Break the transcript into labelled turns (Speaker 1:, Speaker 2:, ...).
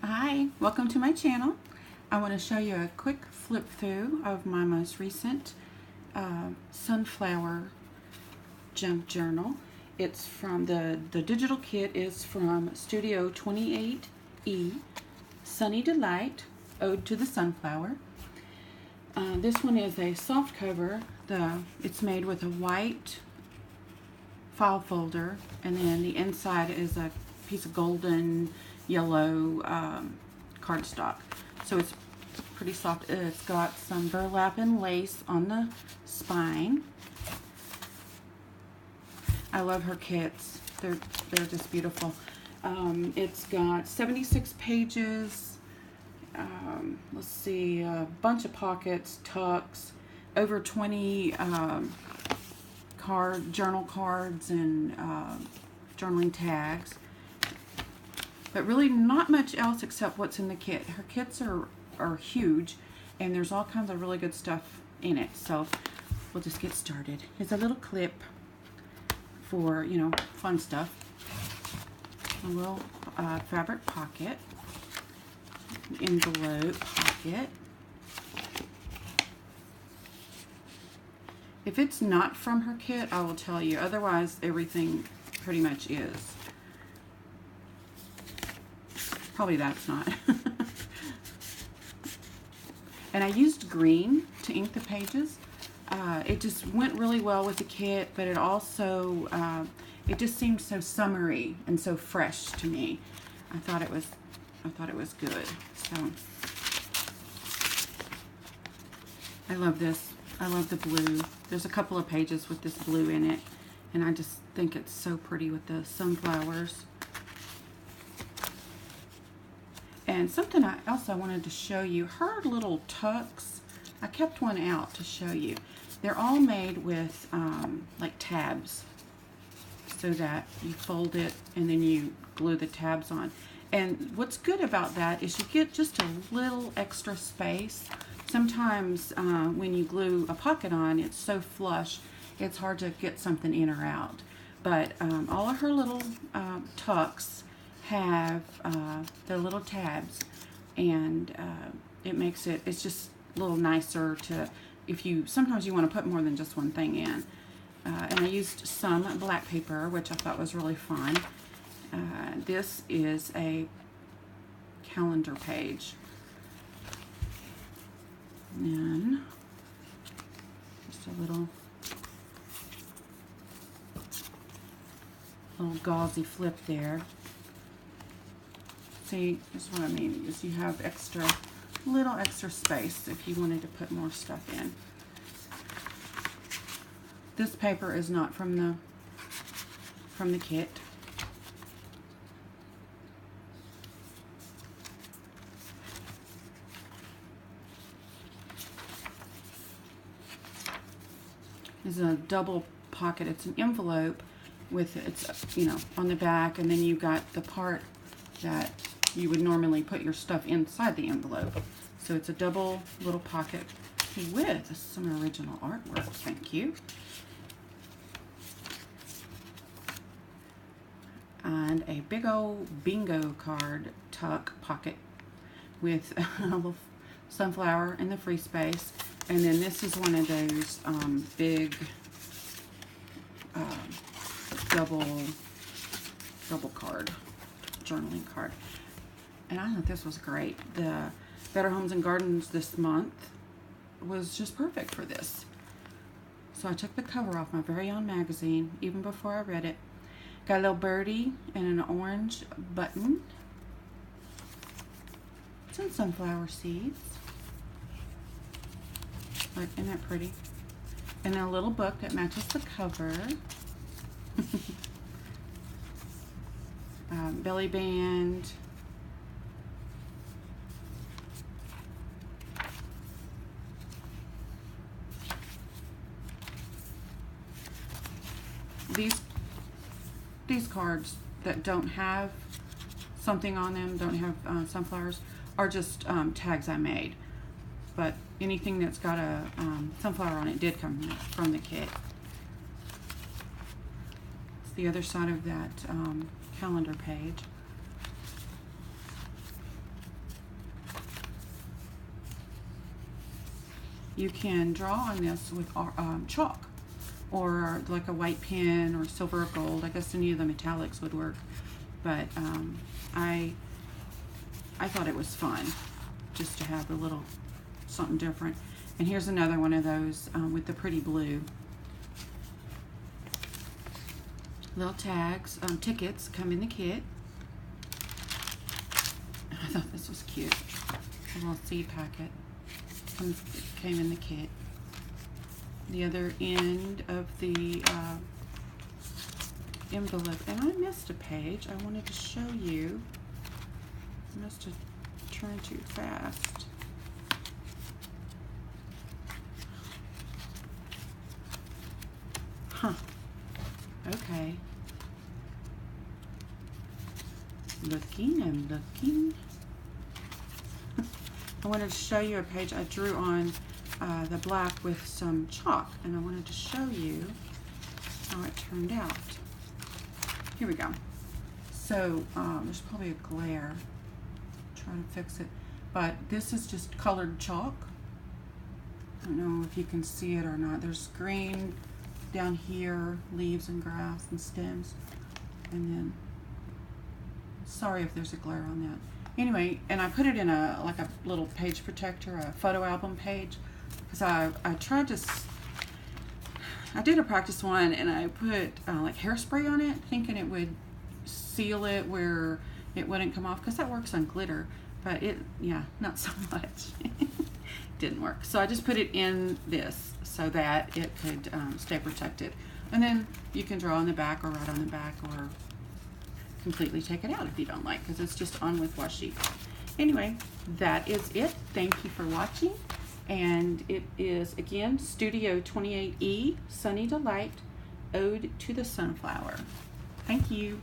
Speaker 1: Hi, welcome to my channel. I want to show you a quick flip through of my most recent sunflower junk journal. It's from the digital kit is from Studio 28E, Sunny Delight, Ode to the Sunflower. This one is a soft cover. It's made with a white file folder, and then the inside is a piece of golden yellow cardstock. So it's pretty soft. It's got some burlap and lace on the spine. I love her kits. They're just beautiful. It's got 76 pages. Let's see, a bunch of pockets, tucks, over 20 journal cards and journaling tags. But really not much else except what's in the kit. Her kits are huge, and there's all kinds of really good stuff in it. So we'll just get started. Here's a little clip for, you know, fun stuff. A little fabric pocket, envelope pocket. If it's not from her kit, I will tell you. Otherwise, everything pretty much is. Probably that's not. And I used green to ink the pages. It just went really well with the kit, but it also, it just seemed so summery and so fresh to me. I thought it was good. So I love this. I love the blue. There's a couple of pages with this blue in it, and I just think it's so pretty with the sunflowers. And something else I wanted to show you, her little tucks, I kept one out to show you. They're all made with like tabs, so that you fold it and then you glue the tabs on. And what's good about that is you get just a little extra space. Sometimes when you glue a pocket on, it's so flush, it's hard to get something in or out. But all of her little tucks have their little tabs, and it makes it's just a little nicer to, sometimes you want to put more than just one thing in. And I used some black paper, which I thought was really fun. This is a calendar page. And just a little gauzy flip there. See, that's what I mean, is you have little extra space if you wanted to put more stuff in. This paper is not from the kit. It's a double pocket. It's an envelope with on the back, and then you got the part that you would normally put your stuff inside the envelope. So it's a double little pocket with some original artwork. Thank you. And a big old bingo card tuck pocket with a little sunflower in the free space. And then this is one of those big double card journaling card. And I thought this was great. The Better Homes and Gardens this month was just perfect for this. So I took the cover off my very own magazine even before I read it. Got a little birdie and an orange button. Some sunflower seeds. Like, isn't that pretty? And a little book that matches the cover. Belly band. These cards that don't have something on them, don't have sunflowers, are just tags I made. But anything that's got a sunflower on it did come from the kit. It's the other side of that calendar page. you can draw on this with chalk, or like a white pen or silver or gold. I guess any of the metallics would work, but I thought it was fun just to have a little something different. And here's another one of those with the pretty blue. Little tags, tickets come in the kit. I thought this was cute. A little seed packet came in the kit. The other end of the envelope, and I missed a page. I wanted to show you. I must have turned too fast. Huh. Okay. Looking and looking. I wanted to show you a page I drew on the black with some chalk, and I wanted to show you how it turned out. Here we go. So there's probably a glare. Trying to fix it, but this is just colored chalk. I don't know if you can see it or not. There's green down here, leaves and grass and stems, and then, sorry if there's a glare on that. Anyway, and I put it in like a little page protector, a photo album page, because I tried to, I did a practice one and I put like hairspray on it, thinking it would seal it where it wouldn't come off, because that works on glitter, but it, yeah, not so much. Didn't work. So I just put it in this so that it could stay protected. And then you can draw on the back or write on the back, or completely take it out if you don't like, because it's just on with washi. Anyway, that is it. Thank you for watching. And it is, again, Studio 28E, Sunny Delight, Ode to the Sunflower. Thank you.